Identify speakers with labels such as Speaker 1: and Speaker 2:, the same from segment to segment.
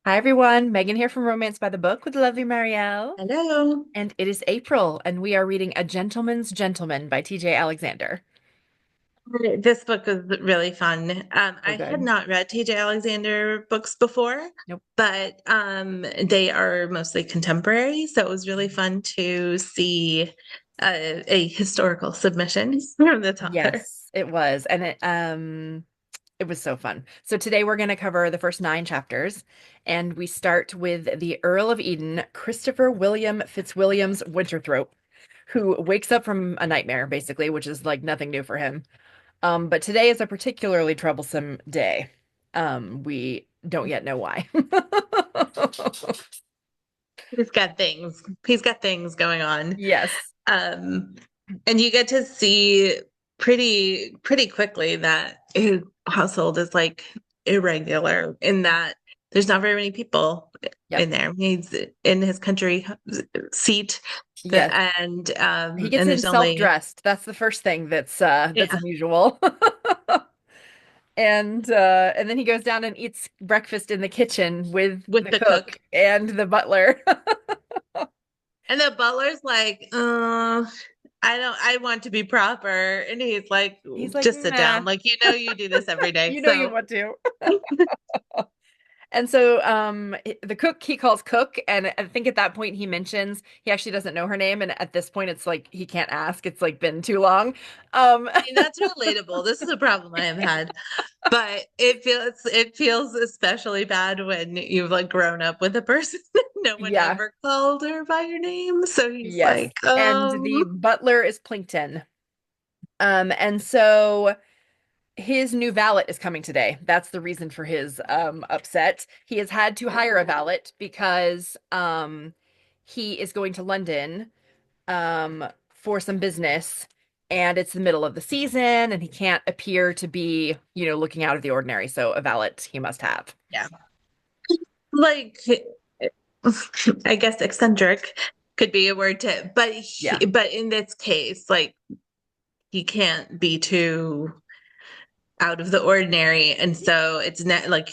Speaker 1: Hi everyone, Megan here from Romance by the Book with the lovely Marielle.
Speaker 2: Hello.
Speaker 1: And it is April, and we are reading A Gentleman's Gentleman by TJ Alexander.
Speaker 2: This book was really fun.
Speaker 1: So
Speaker 2: I had
Speaker 1: good.
Speaker 2: not read T.J. Alexander books before,
Speaker 1: Nope.
Speaker 2: but they are mostly contemporary, so it was really fun to see a historical submission from the author.
Speaker 1: Yes, it was. And it was so fun. So today we're going to cover the first 9 chapters, and we start with the Earl of Eden, Christopher William Fitzwilliam's Winterthrope, who wakes up from a nightmare, basically, which is like nothing new for him. But today is a particularly troublesome day. We don't yet know why.
Speaker 2: He's got things. He's got things going on.
Speaker 1: Yes.
Speaker 2: Um, and you get to see pretty quickly that his household is like irregular in that there's not very many people
Speaker 1: Yep.
Speaker 2: in there. He's in his country seat,
Speaker 1: Yes. He gets
Speaker 2: and there's
Speaker 1: himself
Speaker 2: only
Speaker 1: dressed. That's the first thing that's
Speaker 2: yeah
Speaker 1: unusual. And then he goes down and eats breakfast in the kitchen with
Speaker 2: with
Speaker 1: the
Speaker 2: the
Speaker 1: cook
Speaker 2: cook.
Speaker 1: and the butler.
Speaker 2: And the butler's like, I want to be proper. And he's like,
Speaker 1: He's like,
Speaker 2: just sit
Speaker 1: nah,
Speaker 2: down. Like, you do this every day.
Speaker 1: you know you
Speaker 2: So
Speaker 1: want to. And so the cook he calls Cook, and I think at that point he mentions he actually doesn't know her name, and at this point it's like he can't ask. It's like been too long.
Speaker 2: I mean, that's relatable. This is a problem I have had, but it feels especially bad when you've like grown up with a person that no one
Speaker 1: Yeah,
Speaker 2: ever called her by your name. So he's
Speaker 1: yes.
Speaker 2: like,
Speaker 1: And the butler is Plinkton. And so his new valet is coming today. That's the reason for his upset. He has had to hire a valet because he is going to London for some business, and it's the middle of the season and he can't appear to be, looking out of the ordinary. So a valet he must have.
Speaker 2: yeah, like I guess eccentric could be a word to,
Speaker 1: Yeah.
Speaker 2: but in this case, like he can't be too out of the ordinary, and so it's not like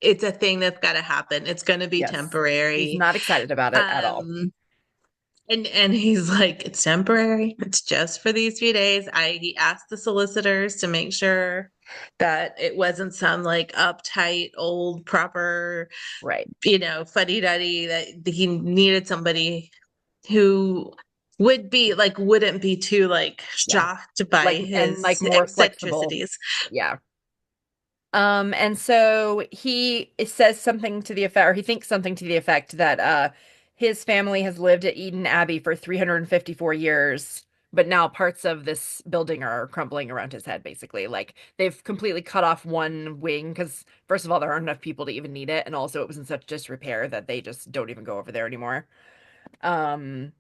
Speaker 2: it's a thing that's got to happen. It's going to be
Speaker 1: Yes. He's
Speaker 2: temporary.
Speaker 1: not excited about it at all.
Speaker 2: Um, and he's like, it's temporary. It's just for these few days. He asked the solicitors to make sure that it wasn't some like uptight old proper,
Speaker 1: Right.
Speaker 2: fuddy-duddy, that he needed somebody who wouldn't be too like
Speaker 1: Yeah.
Speaker 2: shocked by
Speaker 1: And
Speaker 2: his
Speaker 1: more flexible.
Speaker 2: eccentricities.
Speaker 1: Yeah. And so he says something to the effect, or he thinks something to the effect that his family has lived at Eden Abbey for 354 years, but now parts of this building are crumbling around his head, basically. Like they've completely cut off one wing because, first of all, there aren't enough people to even need it, and also it was in such disrepair that they just don't even go over there anymore. Um,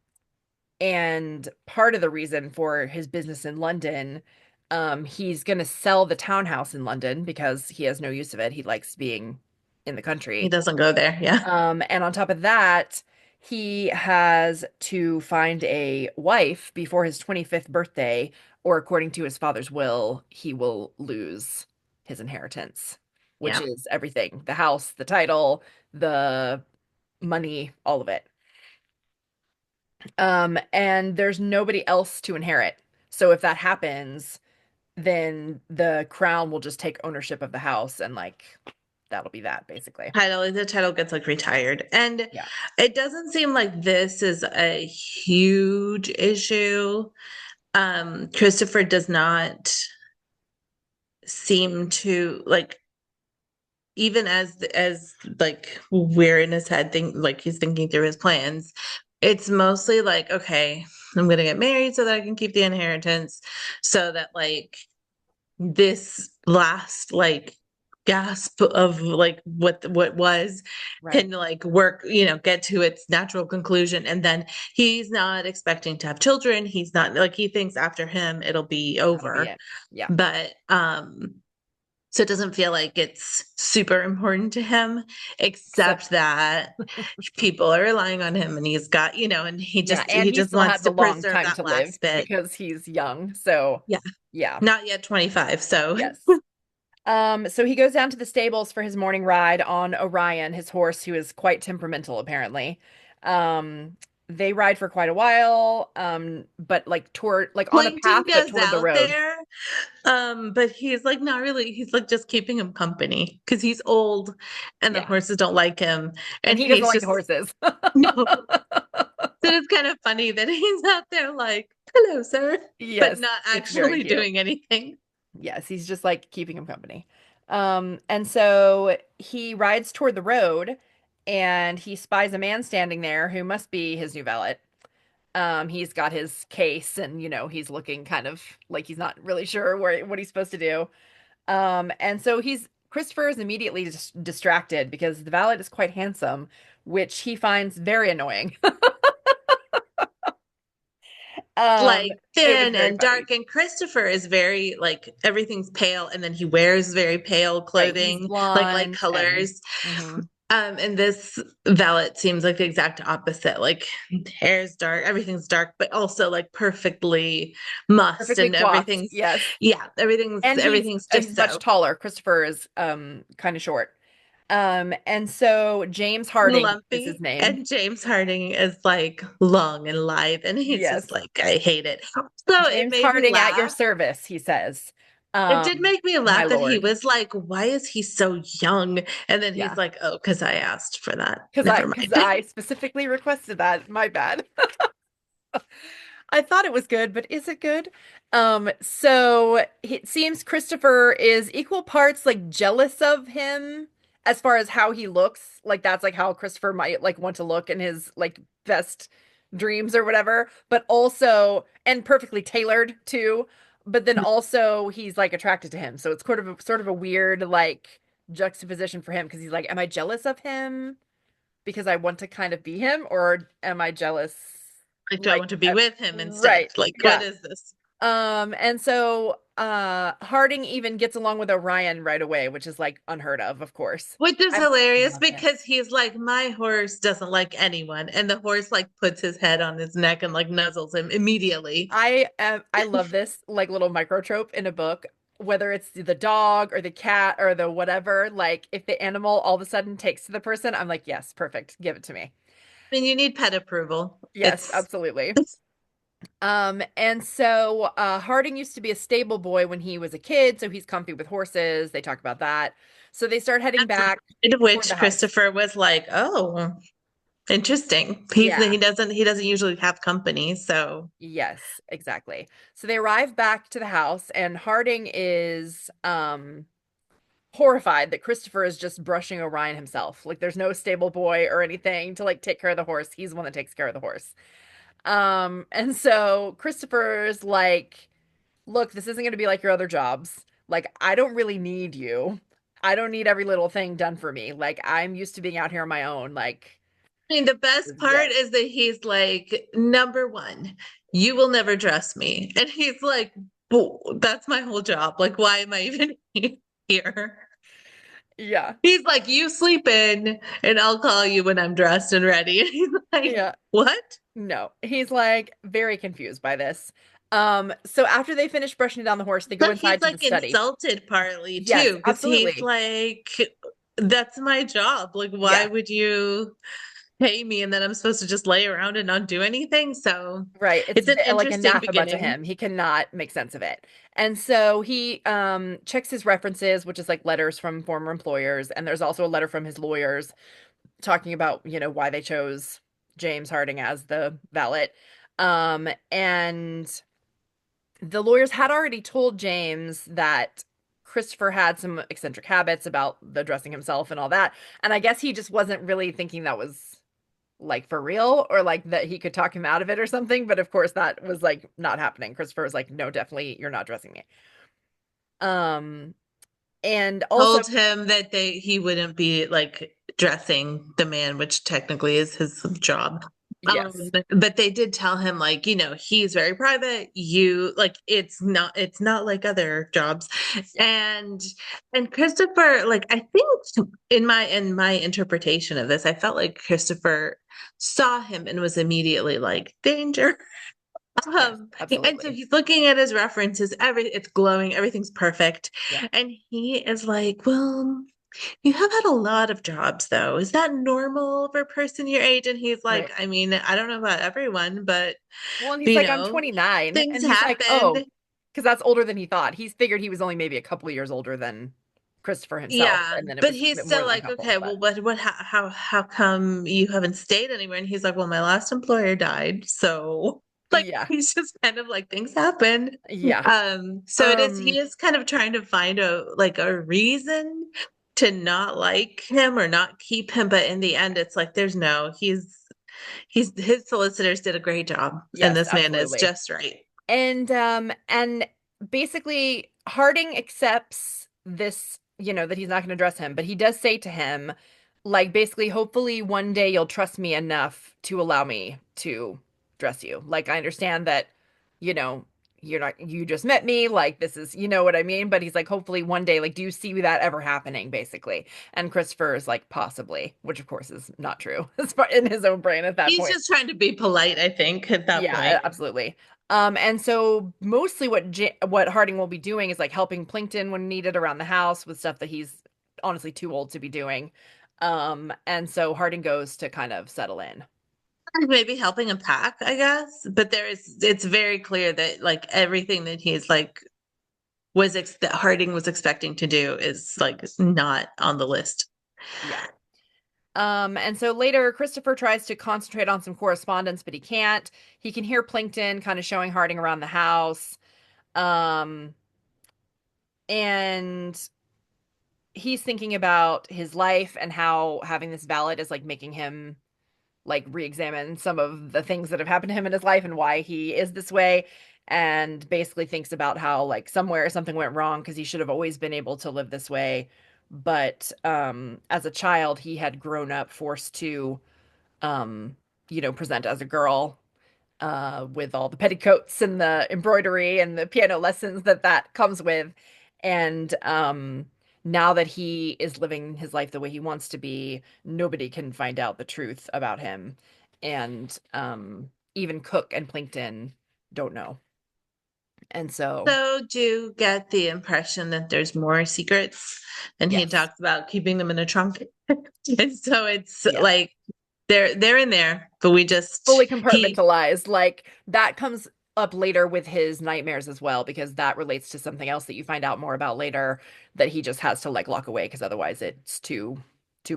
Speaker 1: and part of the reason for his business in London, he's going to sell the townhouse in London because he has no use of it. He likes being in the
Speaker 2: He
Speaker 1: country.
Speaker 2: doesn't go there. Yeah.
Speaker 1: And on top of that, he has to find a wife before his 25th birthday, or according to his father's will, he will lose his inheritance, which
Speaker 2: Yeah.
Speaker 1: is everything: the house, the title, the money, all of it. And there's nobody else to inherit. So if that happens, then the crown will just take ownership of the house, and like that'll be that basically.
Speaker 2: The title gets like retired. And
Speaker 1: Yeah.
Speaker 2: it doesn't seem like this is a huge issue. Christopher does not seem to like, even as like we're in his head think like he's thinking through his plans, it's mostly like, okay, I'm gonna get married so that I can keep the inheritance, so that like this last like gasp of like what was
Speaker 1: Right.
Speaker 2: can like work, get to its natural conclusion. And then he's not expecting to have children. He's not like, he thinks after him it'll be
Speaker 1: That'll be
Speaker 2: over.
Speaker 1: it. Yeah.
Speaker 2: But so it doesn't feel like it's super important to him,
Speaker 1: Except,
Speaker 2: except that people are relying on him, and he's got, and he
Speaker 1: yeah,
Speaker 2: just
Speaker 1: and
Speaker 2: he
Speaker 1: he
Speaker 2: just
Speaker 1: still
Speaker 2: wants
Speaker 1: has a
Speaker 2: to
Speaker 1: long
Speaker 2: preserve
Speaker 1: time
Speaker 2: that
Speaker 1: to live
Speaker 2: last bit.
Speaker 1: because he's young. So,
Speaker 2: Yeah.
Speaker 1: yeah.
Speaker 2: Not yet 25. So
Speaker 1: Yes. So he goes down to the stables for his morning ride on Orion, his horse, who is quite temperamental, apparently. Um, they ride for quite a while, but like toward, like on a
Speaker 2: Plankton
Speaker 1: path, but
Speaker 2: goes
Speaker 1: toward the
Speaker 2: out
Speaker 1: road.
Speaker 2: there, but he's like not really, he's like just keeping him company because he's old and the
Speaker 1: Yeah.
Speaker 2: horses don't like him.
Speaker 1: And
Speaker 2: And
Speaker 1: he doesn't
Speaker 2: he's
Speaker 1: like the
Speaker 2: just,
Speaker 1: horses.
Speaker 2: no. So it's kind of funny that he's out there like, hello, sir, but
Speaker 1: Yes,
Speaker 2: not
Speaker 1: it's very
Speaker 2: actually
Speaker 1: cute.
Speaker 2: doing anything.
Speaker 1: Yes, he's just like keeping him company. And so he rides toward the road and he spies a man standing there who must be his new valet. He's got his case and, he's looking kind of like he's not really sure what he's supposed to do. And so Christopher is immediately distracted because the valet is quite handsome, which he finds very annoying.
Speaker 2: Like
Speaker 1: It was
Speaker 2: thin
Speaker 1: very
Speaker 2: and
Speaker 1: funny.
Speaker 2: dark. And Christopher is very like everything's pale, and then he wears very pale
Speaker 1: Right, he's
Speaker 2: clothing, like
Speaker 1: blonde and
Speaker 2: colors.
Speaker 1: mhm.
Speaker 2: And this valet seems like the exact opposite. Like hair's dark, everything's dark, but also like perfectly mussed
Speaker 1: Perfectly
Speaker 2: and
Speaker 1: coiffed.
Speaker 2: everything's
Speaker 1: Yes.
Speaker 2: yeah, everything's
Speaker 1: And
Speaker 2: everything's
Speaker 1: he's
Speaker 2: just
Speaker 1: much
Speaker 2: so
Speaker 1: taller. Christopher is kind of short. And so James Harding is his
Speaker 2: lumpy.
Speaker 1: name.
Speaker 2: And James Harding is like long and lithe, and he's just
Speaker 1: Yes.
Speaker 2: like, I hate it. So it
Speaker 1: James
Speaker 2: made me
Speaker 1: Harding at your
Speaker 2: laugh.
Speaker 1: service, he says.
Speaker 2: It did make me
Speaker 1: My
Speaker 2: laugh that he
Speaker 1: lord.
Speaker 2: was like, why is he so young? And then he's
Speaker 1: Yeah.
Speaker 2: like, oh, because I asked for that.
Speaker 1: Because I
Speaker 2: Never
Speaker 1: because
Speaker 2: mind.
Speaker 1: I specifically requested that. My bad. I thought it was good, but is it good? So it seems Christopher is equal parts like jealous of him as far as how he looks. Like that's like how Christopher might like want to look in his like best dreams or whatever, but also and perfectly tailored too. But then also he's like attracted to him. So it's sort of a weird like juxtaposition for him because he's like, am I jealous of him because I want to kind of be him, or am I jealous
Speaker 2: Like, do I
Speaker 1: like
Speaker 2: want to be with him instead?
Speaker 1: right.
Speaker 2: Like, what
Speaker 1: Yeah.
Speaker 2: is this?
Speaker 1: And so Harding even gets along with Orion right away, which is like unheard of course.
Speaker 2: Which is
Speaker 1: I've always
Speaker 2: hilarious
Speaker 1: loved him.
Speaker 2: because he's like, my horse doesn't like anyone. And the horse like puts his head on his neck and like nuzzles him immediately.
Speaker 1: I love this like little microtrope in a book, whether it's the dog or the cat or the whatever, like if the animal all of a sudden takes to the person, I'm like, yes, perfect. Give it to me.
Speaker 2: I mean, you need pet approval.
Speaker 1: Yes, absolutely.
Speaker 2: It's
Speaker 1: And so Harding used to be a stable boy when he was a kid, so he's comfy with horses. They talk about that. So they start heading back toward
Speaker 2: which
Speaker 1: the house.
Speaker 2: Christopher was like, oh, interesting.
Speaker 1: Yeah.
Speaker 2: He doesn't usually have company, so
Speaker 1: Yes, exactly. So they arrive back to the house and Harding is horrified that Christopher is just brushing Orion himself. Like there's no stable boy or anything to like take care of the horse. He's the one that takes care of the horse. And so Christopher's like, look, this isn't going to be like your other jobs. Like, I don't really need you. I don't need every little thing done for me. Like, I'm used to being out here on my own. Like,
Speaker 2: I mean, the best
Speaker 1: yes,
Speaker 2: part is that he's like, number one, you will never dress me. And he's like, "Well, that's my whole job. Like, why am I even here?
Speaker 1: yeah,
Speaker 2: He's like, you sleep in and I'll call you when I'm dressed and ready. And he's like,
Speaker 1: yeah.
Speaker 2: what?
Speaker 1: No, he's like very confused by this. So after they finish brushing down the horse, they go
Speaker 2: But he's
Speaker 1: inside to the
Speaker 2: like
Speaker 1: study.
Speaker 2: insulted partly
Speaker 1: Yes,
Speaker 2: too, because he's
Speaker 1: absolutely.
Speaker 2: like, that's my job. Like, why
Speaker 1: Yeah,
Speaker 2: would you pay me and then I'm supposed to just lay around and not do anything? So
Speaker 1: right. It's
Speaker 2: it's an
Speaker 1: like
Speaker 2: interesting
Speaker 1: anathema to
Speaker 2: beginning.
Speaker 1: him. He cannot make sense of it. And so he checks his references, which is like letters from former employers, and there's also a letter from his lawyers talking about, why they chose James Harding as the valet. And the lawyers had already told James that Christopher had some eccentric habits about the dressing himself and all that. And I guess he just wasn't really thinking that was like for real or like that he could talk him out of it or something. But of course, that was like not happening. Christopher was like, no, definitely, you're not dressing me. Um, and also,
Speaker 2: Told him that he wouldn't be like dressing the man, which technically is his job.
Speaker 1: yes,
Speaker 2: But they did tell him like, he's very private. You like it's not like other jobs.
Speaker 1: yeah,
Speaker 2: And and Christopher, like I think in my interpretation of this, I felt like Christopher saw him and was immediately like, danger.
Speaker 1: Yes,
Speaker 2: And so
Speaker 1: absolutely.
Speaker 2: he's looking at his references, it's glowing, everything's perfect.
Speaker 1: Yeah,
Speaker 2: And he is like, well, you have had a lot of jobs though. Is that normal for a person your age? And he's like,
Speaker 1: right.
Speaker 2: I mean, I don't know about everyone, but
Speaker 1: Well, and he's
Speaker 2: you
Speaker 1: like, I'm
Speaker 2: know,
Speaker 1: 29.
Speaker 2: things
Speaker 1: And he's like, oh,
Speaker 2: happen.
Speaker 1: because that's older than he thought. He's figured he was only maybe a couple of years older than Christopher himself.
Speaker 2: Yeah,
Speaker 1: And then it
Speaker 2: but
Speaker 1: was
Speaker 2: he's
Speaker 1: more
Speaker 2: still
Speaker 1: than a
Speaker 2: like,
Speaker 1: couple.
Speaker 2: okay,
Speaker 1: But
Speaker 2: well, what, how come you haven't stayed anywhere? And he's like, well, my last employer died, so like,
Speaker 1: yeah,
Speaker 2: he's just kind of like things happen.
Speaker 1: yeah.
Speaker 2: So
Speaker 1: Um,
Speaker 2: he is kind of trying to find a reason to not like him or not keep him, but in the end, it's like there's no, his solicitors did a great job, and
Speaker 1: yes,
Speaker 2: this man is
Speaker 1: absolutely.
Speaker 2: just right.
Speaker 1: And basically Harding accepts this, that he's not going to dress him, but he does say to him, like, basically, hopefully one day you'll trust me enough to allow me to dress you. Like, I understand that, you know, you just met me, like, this is, you know what I mean? But he's like, hopefully one day, like, do you see that ever happening, basically? And Christopher is like, possibly, which of course is not true as far in his own brain at that
Speaker 2: He's
Speaker 1: point.
Speaker 2: just trying to be polite, I think, at that
Speaker 1: Yeah,
Speaker 2: point.
Speaker 1: absolutely. And so mostly what Harding will be doing is like helping Plinkton when needed around the house with stuff that he's honestly too old to be doing. And so Harding goes to kind of settle in.
Speaker 2: Maybe helping him pack, I guess. But it's very clear that like everything that he's like that Harding was expecting to do is like not on the list.
Speaker 1: Yeah. And so later Christopher tries to concentrate on some correspondence, but he can't. He can hear Plinkton kind of showing Harding around the house. Um, and he's thinking about his life and how having this ballot is like making him like re-examine some of the things that have happened to him in his life and why he is this way, and basically thinks about how like somewhere something went wrong because he should have always been able to live this way, but as a child he had grown up forced to um present as a girl, with all the petticoats and the embroidery and the piano lessons that comes with. And now that he is living his life the way he wants to be, nobody can find out the truth about him. And even Cook and Plinkton don't know. And so,
Speaker 2: So do get the impression that there's more secrets, and he
Speaker 1: yes,
Speaker 2: talks about keeping them in a trunk. And so it's
Speaker 1: yeah,
Speaker 2: like they're in there, but we just
Speaker 1: fully
Speaker 2: he
Speaker 1: compartmentalized. Like that comes up later with his nightmares as well, because that relates to something else that you find out more about later that he just has to like lock away because otherwise it's too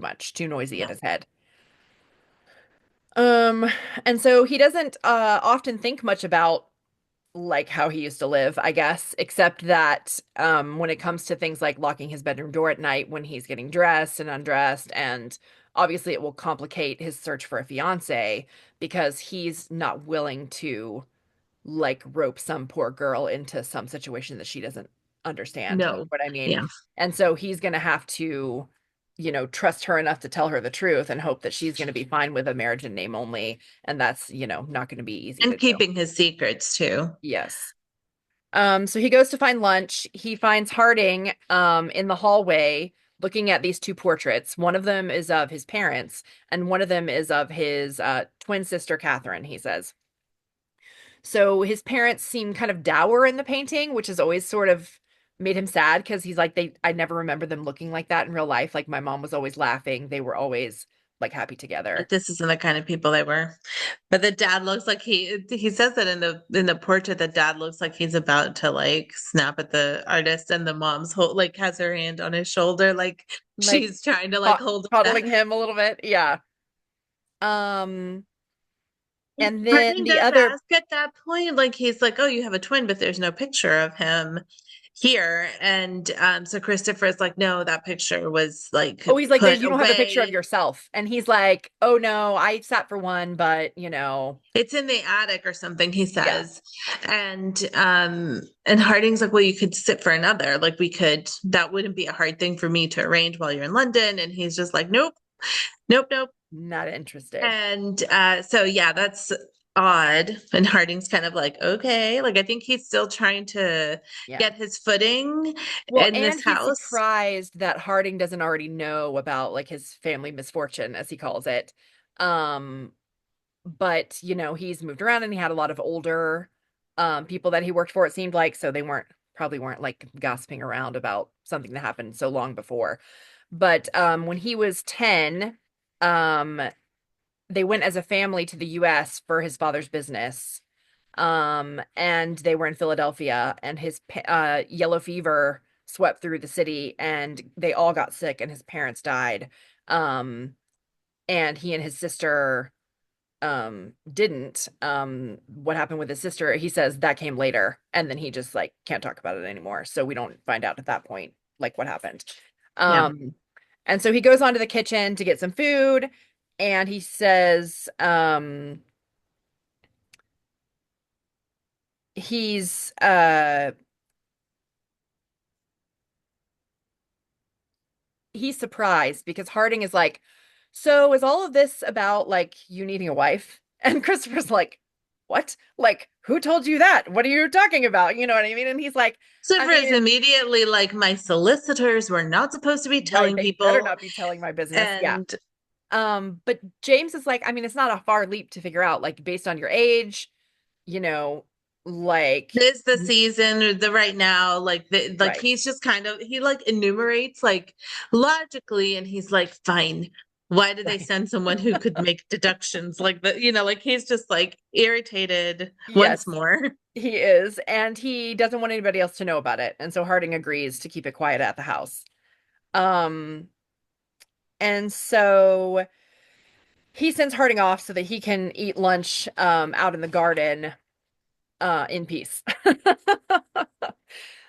Speaker 1: much, too noisy in
Speaker 2: yeah.
Speaker 1: his head. Um, and so he doesn't often think much about like how he used to live, I guess, except that when it comes to things like locking his bedroom door at night when he's getting dressed and undressed, and obviously it will complicate his search for a fiance because he's not willing to like rope some poor girl into some situation that she doesn't understand. You know
Speaker 2: No.
Speaker 1: what I mean?
Speaker 2: Yeah.
Speaker 1: And so he's going to have to, trust her enough to tell her the truth and hope that she's going to be fine with a marriage in name only. And that's, not going to be easy to
Speaker 2: And
Speaker 1: do.
Speaker 2: keeping his secrets too.
Speaker 1: Yes. So he goes to find lunch. He finds Harding in the hallway looking at these two portraits. One of them is of his parents, and one of them is of his twin sister, Catherine, he says. So his parents seem kind of dour in the painting, which has always sort of made him sad because he's like, I never remember them looking like that in real life. Like my mom was always laughing. They were always like happy
Speaker 2: Like
Speaker 1: together.
Speaker 2: this isn't the kind of people they were. But the dad looks like he says that in the portrait, the dad looks like he's about to like snap at the artist, and the mom's like has her hand on his shoulder, like
Speaker 1: Like
Speaker 2: she's trying to like hold him
Speaker 1: coddling
Speaker 2: back.
Speaker 1: him a little bit. Yeah. Um, and then
Speaker 2: Harding
Speaker 1: the
Speaker 2: does
Speaker 1: other,
Speaker 2: ask at that point, like he's like, "Oh, you have a twin, but there's no picture of him here." And so Christopher's like, "No, that picture was like
Speaker 1: oh, he's like,
Speaker 2: put
Speaker 1: you don't have a picture of
Speaker 2: away.
Speaker 1: yourself. And he's like, oh no, I sat for one, but
Speaker 2: It's in the attic or something," he
Speaker 1: yeah,
Speaker 2: says. And Harding's like, "Well, you could sit for another. Like we could, that wouldn't be a hard thing for me to arrange while you're in London." And he's just like, "Nope, nope, nope."
Speaker 1: not interested.
Speaker 2: And so yeah, that's odd. And Harding's kind of like, okay, like I think he's still trying to
Speaker 1: Yeah.
Speaker 2: get his footing
Speaker 1: Well,
Speaker 2: in
Speaker 1: and
Speaker 2: this
Speaker 1: he's
Speaker 2: house.
Speaker 1: surprised that Harding doesn't already know about like his family misfortune, as he calls it. Um, but he's moved around and he had a lot of older people that he worked for, it seemed like, so they probably weren't like gossiping around about something that happened so long before. But when he was 10, um they went as a family to the US for his father's business. And they were in Philadelphia, and his yellow fever swept through the city, and they all got sick, and his parents died. Um, and he and his sister didn't. What happened with his sister, he says that came later, and then he just like can't talk about it anymore. So we don't find out at that point like what happened.
Speaker 2: Yeah.
Speaker 1: Um, and so he goes on to the kitchen to get some food, and he says, he's he's surprised because Harding is like, "So is all of this about like you needing a wife?" And Christopher's like, "What? Like, who told you that? What are you talking about?" You know what I mean? And he's like, "I
Speaker 2: Christopher is
Speaker 1: mean,
Speaker 2: immediately like, my solicitors were not supposed to be
Speaker 1: right,
Speaker 2: telling
Speaker 1: they better
Speaker 2: people.
Speaker 1: not be telling my business." Yeah.
Speaker 2: And
Speaker 1: But James is like, I mean, it's not a far leap to figure out, like, based on your age, you know, like,
Speaker 2: this the season or the right now, like
Speaker 1: right.
Speaker 2: he's just kind of he like enumerates like logically, and he's like, fine. Why did they
Speaker 1: Right.
Speaker 2: send someone who could make deductions like that? Like he's just like irritated once
Speaker 1: Yes,
Speaker 2: more.
Speaker 1: he is. And he doesn't want anybody else to know about it. And so Harding agrees to keep it quiet at the house. Um, and so he sends Harding off so that he can eat lunch out in the garden in peace.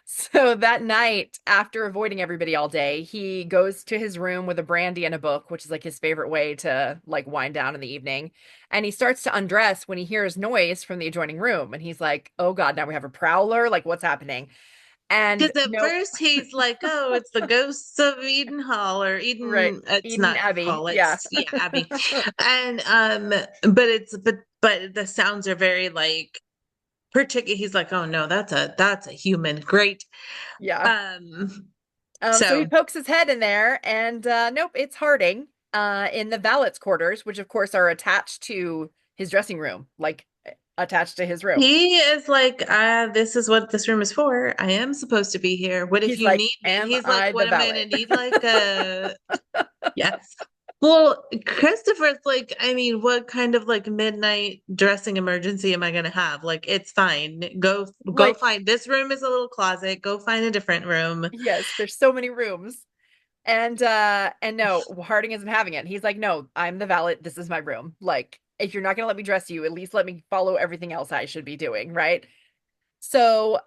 Speaker 1: So that night, after avoiding everybody all day, he goes to his room with a brandy and a book, which is like his favorite way to like wind down in the evening. And he starts to undress when he hears noise from the adjoining room. And he's like, "Oh God, now we have a prowler. Like, what's happening?" And
Speaker 2: Because at
Speaker 1: nope,
Speaker 2: first he's like, "Oh, it's the ghosts of Eden Hall or
Speaker 1: right.
Speaker 2: Eden." It's
Speaker 1: Eden
Speaker 2: not
Speaker 1: Abbey.
Speaker 2: Hall.
Speaker 1: Yeah.
Speaker 2: It's yeah, Abbey. And but the sounds are very like particular. He's like, "Oh no, that's a human." Great.
Speaker 1: Yeah.
Speaker 2: Um.
Speaker 1: So he
Speaker 2: So
Speaker 1: pokes his head in there, and nope, it's Harding in the valet's quarters, which of course are attached to his dressing room, like attached to his room.
Speaker 2: he is like, this is what this room is for. I am supposed to be here. What if
Speaker 1: He's
Speaker 2: you
Speaker 1: like,
Speaker 2: need me? And
Speaker 1: "Am
Speaker 2: he's like,
Speaker 1: I the
Speaker 2: "What am I
Speaker 1: valet?"
Speaker 2: gonna need? Like yes." Well, Christopher's like, I mean, what kind of like midnight dressing emergency am I gonna have? Like, it's fine. Go
Speaker 1: Like,
Speaker 2: find this room is a little closet. Go find a different room.
Speaker 1: yes, there's so many rooms. And no, Harding isn't having it. He's like, "No, I'm the valet. This is my room. Like, if you're not gonna let me dress you, at least let me follow everything else I should be doing, right?" So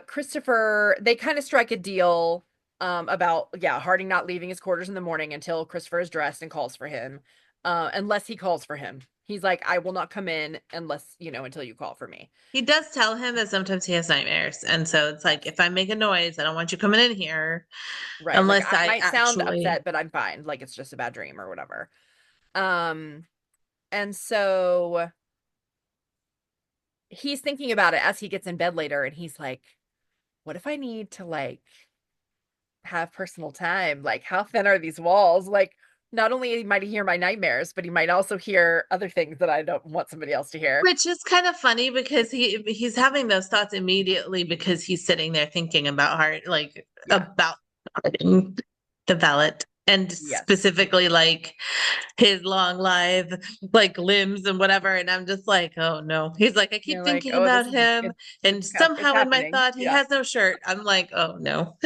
Speaker 1: Christopher, they kind of strike a deal about, yeah, Harding not leaving his quarters in the morning until Christopher is dressed and calls for him. Unless he calls for him. He's like, "I will not come in unless, until you call for me."
Speaker 2: He does tell him that sometimes he has nightmares. And so it's like,
Speaker 1: Yes.
Speaker 2: if I make a noise, I don't want you coming in here
Speaker 1: Right. Like,
Speaker 2: unless
Speaker 1: I
Speaker 2: I
Speaker 1: might sound
Speaker 2: actually
Speaker 1: upset, but I'm fine. Like, it's just a bad dream or whatever. Um, and so he's thinking about it as he gets in bed later, and he's like, "What if I need to like have personal time? Like, how thin are these walls? Like, not only might he hear my nightmares, but he might also hear other things that I don't want somebody else to hear."
Speaker 2: which is kind of funny because he's having those thoughts immediately because he's sitting there thinking about
Speaker 1: Yeah.
Speaker 2: about Harding, the valet, and
Speaker 1: Yes.
Speaker 2: specifically like his long live like limbs and whatever. And I'm just like, oh no. He's like, I keep
Speaker 1: You're like,
Speaker 2: thinking
Speaker 1: "Oh,
Speaker 2: about him, and
Speaker 1: it's
Speaker 2: somehow in my
Speaker 1: happening."
Speaker 2: thought he
Speaker 1: Yeah.
Speaker 2: has no shirt. I'm like, oh no.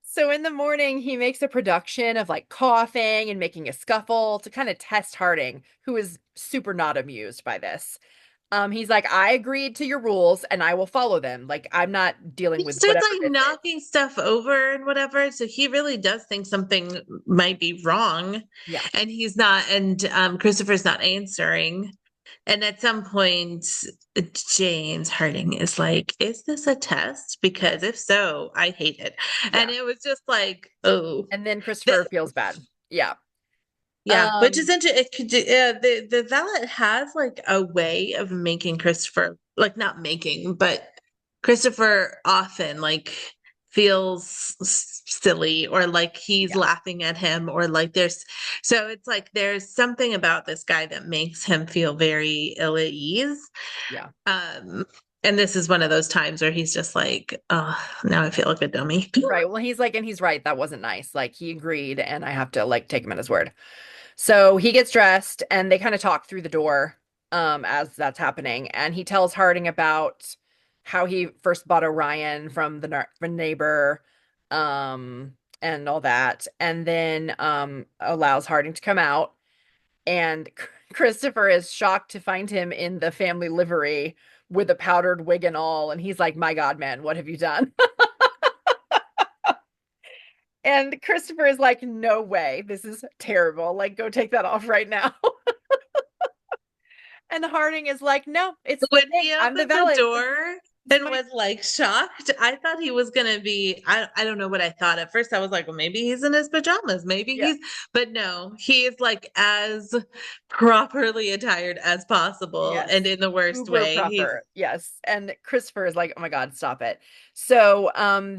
Speaker 1: So in the morning, he makes a production of like coughing and making a scuffle to kind of test Harding, who is super not amused by this. He's like, "I agreed to your rules and I will follow them. Like, I'm not dealing
Speaker 2: He
Speaker 1: with
Speaker 2: starts
Speaker 1: whatever
Speaker 2: like
Speaker 1: this is."
Speaker 2: knocking stuff over and whatever. So he really does think something might be wrong.
Speaker 1: Yeah.
Speaker 2: And he's not, and Christopher's not answering. And at some point, James Harding is like, "Is this a test? Because if so, I hate it." And
Speaker 1: Yeah.
Speaker 2: it was just like, oh,
Speaker 1: And then
Speaker 2: the,
Speaker 1: Christopher feels bad. Yeah.
Speaker 2: yeah, which is
Speaker 1: Um,
Speaker 2: interesting. It could the valet has like a way of making Christopher like not making, but Christopher often like feels silly or like he's
Speaker 1: Yeah.
Speaker 2: laughing at him or like so it's like there's something about this guy that makes him feel very ill at ease.
Speaker 1: Yeah.
Speaker 2: Um, and this is one of those times where he's just like, oh, now I feel like a dummy.
Speaker 1: Right. Well, he's like, and he's right. That wasn't nice. Like he agreed, and I have to like take him at his word. So he gets dressed and they kind of talk through the door as that's happening. And he tells Harding about how he first bought Orion from the neighbor and all that. And then allows Harding to come out. And Christopher is shocked to find him in the family livery with a powdered wig and all. And he's like, my God, man, what have you done? And Christopher is like, no way. This is terrible. Like, go take that off right now. And Harding is like, no, it's the
Speaker 2: When
Speaker 1: thing.
Speaker 2: he
Speaker 1: I'm the
Speaker 2: opened the
Speaker 1: valet.
Speaker 2: door
Speaker 1: It's
Speaker 2: and
Speaker 1: my
Speaker 2: was like shocked, I thought he was gonna be, I don't know what I thought. At first I was like, well, maybe he's in his pajamas. Maybe
Speaker 1: yeah,
Speaker 2: but no, he is like as properly attired as possible
Speaker 1: yes.
Speaker 2: and in the worst
Speaker 1: Uber
Speaker 2: way. He's
Speaker 1: proper. Yes. And Christopher is like, oh my God, stop it. So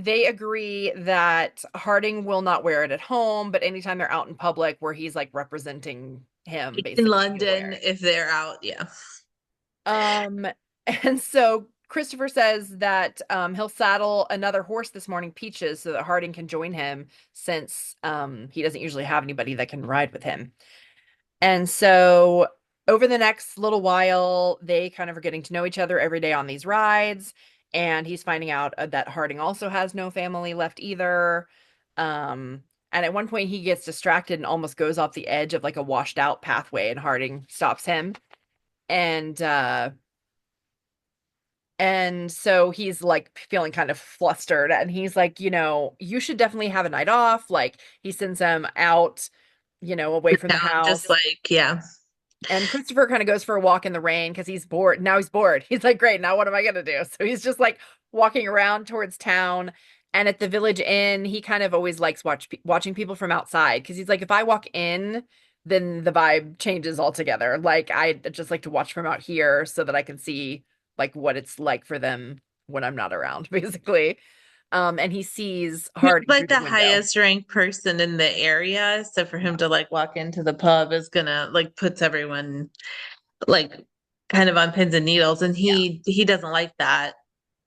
Speaker 1: they agree that Harding will not wear it at home, but anytime they're out in public where he's like representing him,
Speaker 2: in
Speaker 1: basically, he'll wear
Speaker 2: London
Speaker 1: it.
Speaker 2: if they're out. Yeah.
Speaker 1: Um, and so Christopher says that he'll saddle another horse this morning, Peaches, so that Harding can join him since he doesn't usually have anybody that can ride with him. And so over the next little while, they kind of are getting to know each other every day on these rides. And he's finding out that Harding also has no family left either. And at one point, he gets distracted and almost goes off the edge of like a washed out pathway, and Harding stops him. And so he's like feeling kind of flustered, and he's like, you should definitely have a night off. Like he sends him out, away from the
Speaker 2: Now I'm just
Speaker 1: house.
Speaker 2: like, yeah.
Speaker 1: And Christopher kind of goes for a walk in the rain because he's bored. Now he's bored. He's like, great, now what am I gonna do? So he's just like walking around towards town. And at the village inn, he kind of always likes watching people from outside because he's like, if I walk in, then the vibe changes altogether. Like I just like to watch from out here so that I can see like what it's like for them when I'm not around, basically. And he sees
Speaker 2: He's
Speaker 1: Harding
Speaker 2: like
Speaker 1: through the
Speaker 2: the
Speaker 1: window.
Speaker 2: highest ranked person in the area. So for him
Speaker 1: Yeah,
Speaker 2: to like walk into the pub is gonna like puts everyone like kind of on pins and needles. And
Speaker 1: yeah,
Speaker 2: he doesn't like that.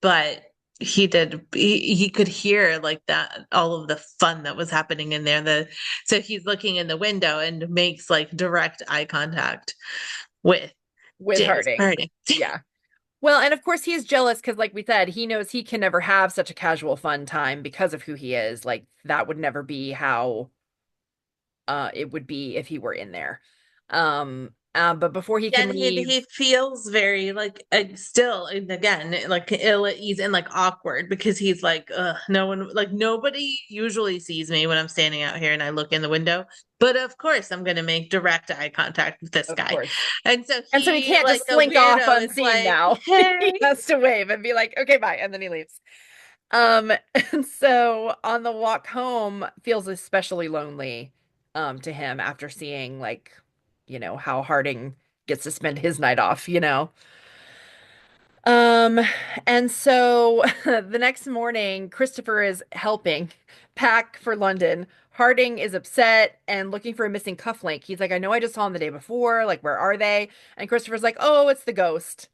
Speaker 2: But he could hear like that all of the fun that was happening in there. So he's looking in the window and makes like direct eye contact with
Speaker 1: with
Speaker 2: James
Speaker 1: Harding.
Speaker 2: Harden.
Speaker 1: Yeah. Well, and of course he is jealous because, like we said, he knows he can never have such a casual fun time because of who he is. Like that would never be how it would be if he were in there. But before he can
Speaker 2: And
Speaker 1: leave,
Speaker 2: he feels very like still and again like ill at ease and like awkward because he's like no one like nobody usually sees me when I'm standing out here and I look in the window, but of course I'm going to make direct eye contact with this
Speaker 1: of
Speaker 2: guy.
Speaker 1: course.
Speaker 2: And so
Speaker 1: And so he
Speaker 2: he
Speaker 1: can't
Speaker 2: like
Speaker 1: just
Speaker 2: a
Speaker 1: slink off
Speaker 2: weirdo is
Speaker 1: unseen
Speaker 2: like,
Speaker 1: now. He
Speaker 2: hey,
Speaker 1: has to wave and be like, okay, bye. And then he leaves. And so on the walk home feels especially lonely to him after seeing like, how Harding gets to spend his night off. Um, and so the next morning, Christopher is helping pack for London. Harding is upset and looking for a missing cufflink. He's like, I know I just saw him the day before. Like, where are they? And Christopher's like, oh, it's the ghost.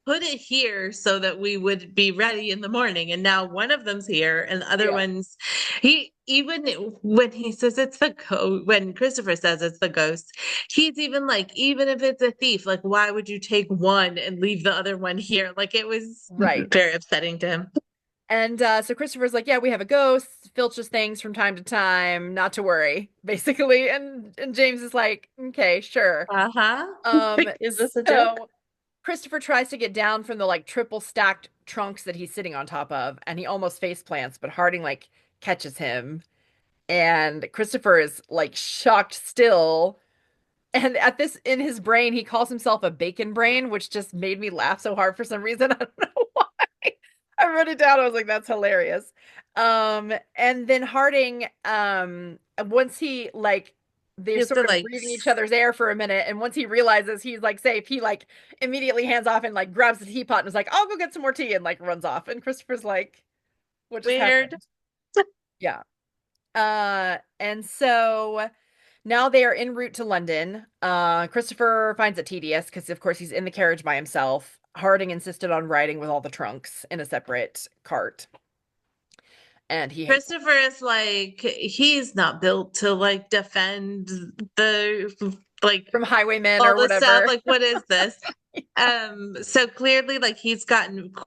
Speaker 2: put it here so that we would be ready in the morning. And now one of them's here and the other
Speaker 1: Yeah.
Speaker 2: one's he even when he says it's the ghost, when Christopher says it's the ghost, he's even like, even if it's a thief, like why would you take one and leave the other one here? Like it was
Speaker 1: Right.
Speaker 2: very upsetting to him.
Speaker 1: And so Christopher's like, yeah, we have a ghost, filches things from time to time, not to worry, basically. And James is like, okay, sure.
Speaker 2: Uh-huh.
Speaker 1: Um,
Speaker 2: Like, is this a joke?
Speaker 1: so Christopher tries to get down from the like triple stacked trunks that he's sitting on top of, and he almost face plants, but Harding like catches him, and Christopher is like shocked still. And at this in his brain, he calls himself a bacon brain, which just made me laugh so hard for some reason. I don't know why. I wrote it down. I was like, that's hilarious. And then Harding, once he like they're
Speaker 2: He has to
Speaker 1: sort of
Speaker 2: like
Speaker 1: breathing each other's air for a minute, and once he realizes he's like safe, he like immediately hands off and like grabs the teapot and is like, I'll go get some more tea and like runs off. And Christopher's like, what just
Speaker 2: weird.
Speaker 1: happened? Yeah. And so now they are en route to London. Christopher finds it tedious because, of course, he's in the carriage by himself. Harding insisted on riding with all the trunks in a separate cart, and he hates it.
Speaker 2: Christopher is like, he's not built to like defend the like
Speaker 1: From highwaymen
Speaker 2: all
Speaker 1: or
Speaker 2: this stuff.
Speaker 1: whatever.
Speaker 2: Like, what is this? So clearly, like he's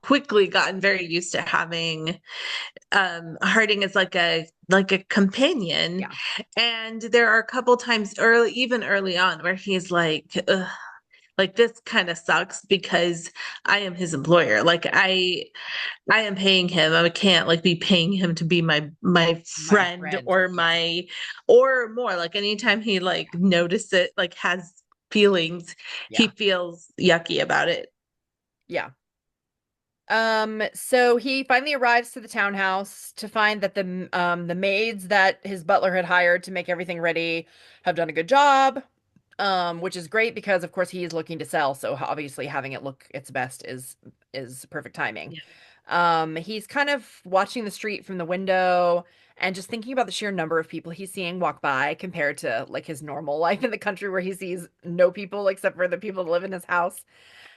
Speaker 2: quickly gotten very used to having Harding as like a companion.
Speaker 1: Yeah,
Speaker 2: And there are a couple times early, even early on, where he's like, ugh, like this kind of sucks because I am his employer. Like I am paying him. I can't like be paying him to be my
Speaker 1: my
Speaker 2: friend
Speaker 1: friend.
Speaker 2: or
Speaker 1: Yeah,
Speaker 2: my or more. Like anytime he like notice it, like has feelings, he
Speaker 1: yeah,
Speaker 2: feels yucky about it.
Speaker 1: yeah. So he finally arrives to the townhouse to find that the maids that his butler had hired to make everything ready have done a good job. Which is great because of course he is looking to sell, so obviously having it look its best is perfect timing.
Speaker 2: Yeah.
Speaker 1: He's kind of watching the street from the window and just thinking about the sheer number of people he's seeing walk by compared to like his normal life in the country where he sees no people except for the people that live in his house.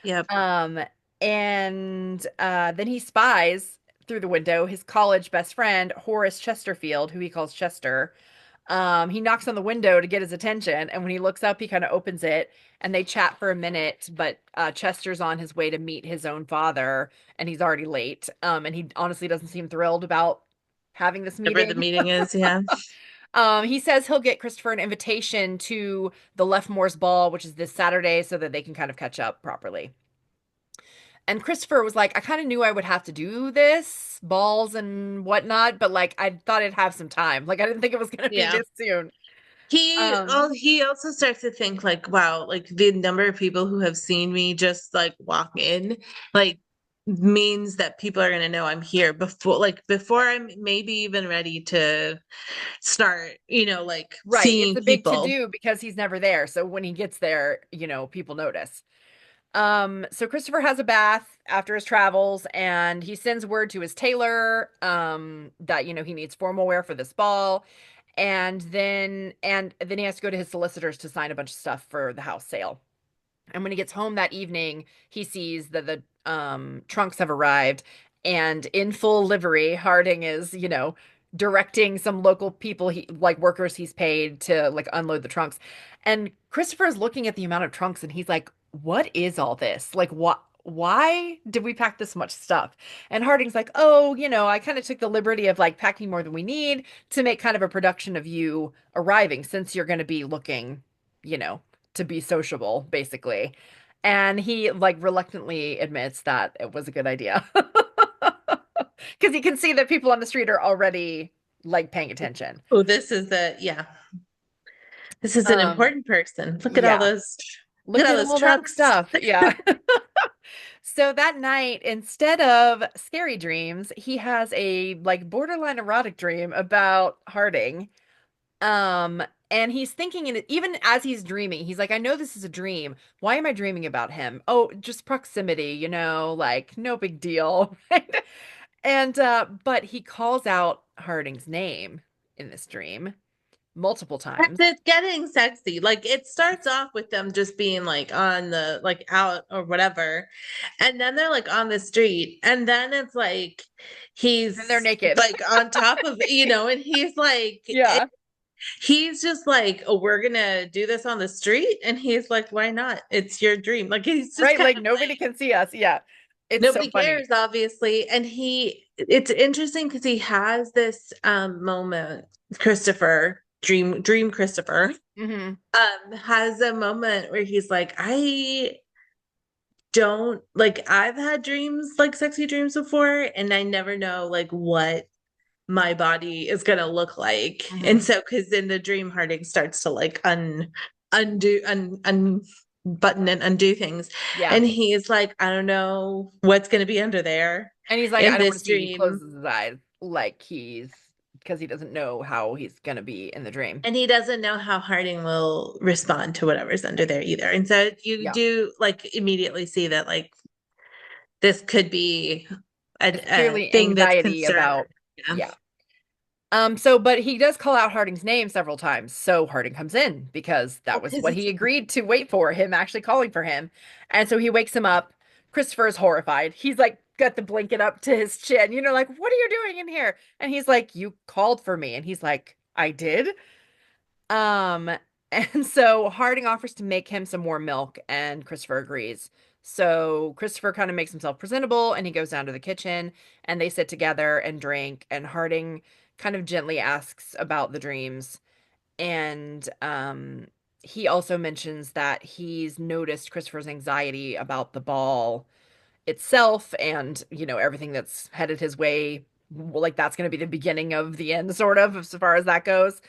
Speaker 2: Yep.
Speaker 1: Um, and then he spies through the window his college best friend, Horace Chesterfield, who he calls Chester. He knocks on the window to get his attention, and when he looks up, he kind of opens it and they chat for a minute, but Chester's on his way to meet his own father, and he's already late. And he honestly doesn't seem thrilled about having this
Speaker 2: Whatever the
Speaker 1: meeting.
Speaker 2: meeting is, yeah.
Speaker 1: He says he'll get Christopher an invitation to the Leftmore's ball, which is this Saturday, so that they can kind of catch up properly. And Christopher was like, I kind of knew I would have to do this, balls and whatnot, but like I thought it'd have some time. Like I didn't think it was gonna be
Speaker 2: Yeah.
Speaker 1: this soon.
Speaker 2: He
Speaker 1: Um,
Speaker 2: he also starts to think like, wow, like the number of people who have seen me just like walk in, like means that people are gonna know I'm here before I'm maybe even ready to start, like
Speaker 1: right. It's
Speaker 2: seeing
Speaker 1: a big to
Speaker 2: people.
Speaker 1: do because he's never there. So when he gets there, people notice. So Christopher has a bath after his travels and he sends word to his tailor, that, he needs formal wear for this ball. And then he has to go to his solicitors to sign a bunch of stuff for the house sale. And when he gets home that evening, he sees that the trunks have arrived, and in full livery, Harding is, directing some local people he like workers he's paid to like unload the trunks. And Christopher's looking at the amount of trunks and he's like, "What is all this? Like what why did we pack this much stuff?" And Harding's like, "Oh, I kind of took the liberty of like packing more than we need to make kind of a production of you arriving since you're going to be looking, you know, to be sociable, basically." And he like reluctantly admits that it was a good idea. Because he can see that people on the street are already like paying attention.
Speaker 2: Oh, yeah, this is an
Speaker 1: Um,
Speaker 2: important person.
Speaker 1: yeah.
Speaker 2: Look
Speaker 1: Look
Speaker 2: at all
Speaker 1: at
Speaker 2: those
Speaker 1: all that
Speaker 2: trunks.
Speaker 1: stuff. Yeah. So that night, instead of scary dreams, he has a like borderline erotic dream about Harding. Um, and he's thinking, and even as he's dreaming, he's like, I know this is a dream. Why am I dreaming about him? Oh, just proximity, like no big deal. Right? And but he calls out Harding's name in this dream multiple
Speaker 2: And
Speaker 1: times.
Speaker 2: it's getting sexy. Like it starts off with them just being like on the like out or whatever. And then they're like on the street. And then it's like
Speaker 1: And they're
Speaker 2: he's
Speaker 1: naked.
Speaker 2: like on top of it, and he's like
Speaker 1: Yeah.
Speaker 2: he's just like, oh, we're gonna do this on the street. And he's like, why not? It's your dream. Like he's just
Speaker 1: Right,
Speaker 2: kind
Speaker 1: like
Speaker 2: of
Speaker 1: nobody can see us. Yeah. It's so
Speaker 2: nobody
Speaker 1: funny.
Speaker 2: cares, obviously. And it's interesting because he has this moment, Christopher, dream Christopher
Speaker 1: Hmm.
Speaker 2: has a moment where he's like, I don't like I've had dreams like sexy dreams before, and I never know like what my body is gonna look like. And
Speaker 1: Hmm.
Speaker 2: so because in the dream Harding starts to like undo unbutton and undo things.
Speaker 1: Yeah.
Speaker 2: And he's like, I don't know what's gonna be under there
Speaker 1: And he's like,
Speaker 2: in
Speaker 1: I don't want
Speaker 2: this
Speaker 1: to see. He
Speaker 2: dream.
Speaker 1: closes his eyes like because he doesn't know how he's gonna be in the dream.
Speaker 2: And he doesn't know how Harding will respond to whatever's under there either. And so you
Speaker 1: Yeah.
Speaker 2: do like immediately see that like this could be
Speaker 1: It's
Speaker 2: a
Speaker 1: clearly
Speaker 2: thing that's
Speaker 1: anxiety
Speaker 2: concerned.
Speaker 1: about,
Speaker 2: Yeah.
Speaker 1: yeah. But he does call out Harding's name several times. So Harding comes in because that
Speaker 2: Oh,
Speaker 1: was
Speaker 2: because
Speaker 1: what
Speaker 2: it's
Speaker 1: he agreed to wait for, him actually calling for him. And so he wakes him up. Christopher is horrified. He's like got the blanket up to his chin, like, what are you doing in here? And he's like, you called for me. And he's like, I did. Um, and so Harding offers to make him some more milk, and Christopher agrees. So Christopher kind of makes himself presentable and he goes down to the kitchen and they sit together and drink. And Harding kind of gently asks about the dreams. And he also mentions that he's noticed Christopher's anxiety about the ball itself and, everything that's headed his way. Like that's going to be the beginning of the end, sort of, as far as that goes.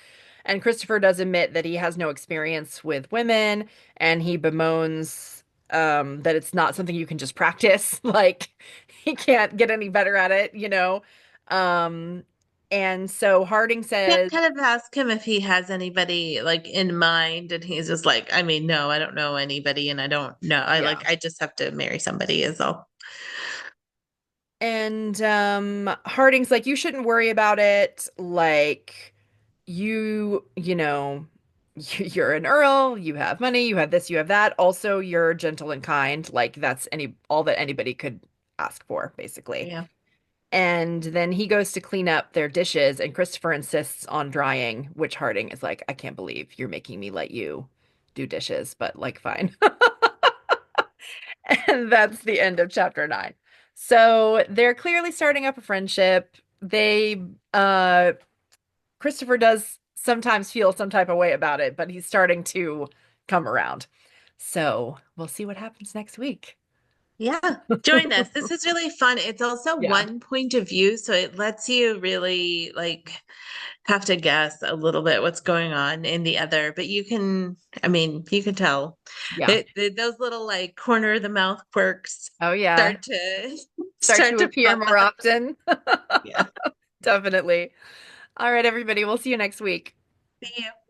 Speaker 1: And Christopher does admit that he has no experience with women and he bemoans that it's not something you can just practice. Like he can't get any better at it. Um, and so Harding
Speaker 2: yeah,
Speaker 1: says,
Speaker 2: kind of ask him if he has anybody like in mind, and he's just like, I mean, no, I don't know anybody, and I don't know.
Speaker 1: yeah.
Speaker 2: I just have to marry somebody, is all.
Speaker 1: And Harding's like, you shouldn't worry about it. Like, you're an earl, you have money, you have this, you have that. Also, you're gentle and kind. Like, that's all that anybody could ask for, basically.
Speaker 2: Yeah.
Speaker 1: And then he goes to clean up their dishes, and Christopher insists on drying, which Harding is like, I can't believe you're making me let you do dishes, but like, fine. And that's the end of chapter 9. So they're clearly starting up a friendship. Uh, Christopher does sometimes feel some type of way about it, but he's starting to come around. So we'll see what happens next week.
Speaker 2: Yeah. Join us. This is really fun. It's also
Speaker 1: Yeah.
Speaker 2: one point of view, so it lets you really like have to guess a little bit what's going on in the other, but I mean, you can tell
Speaker 1: Yeah.
Speaker 2: those little like corner of the mouth quirks
Speaker 1: Oh, yeah.
Speaker 2: start to
Speaker 1: Start
Speaker 2: start
Speaker 1: to
Speaker 2: to
Speaker 1: appear
Speaker 2: pop
Speaker 1: more
Speaker 2: up.
Speaker 1: often.
Speaker 2: Yeah.
Speaker 1: Definitely. All right, everybody. We'll see you next week.
Speaker 2: See you.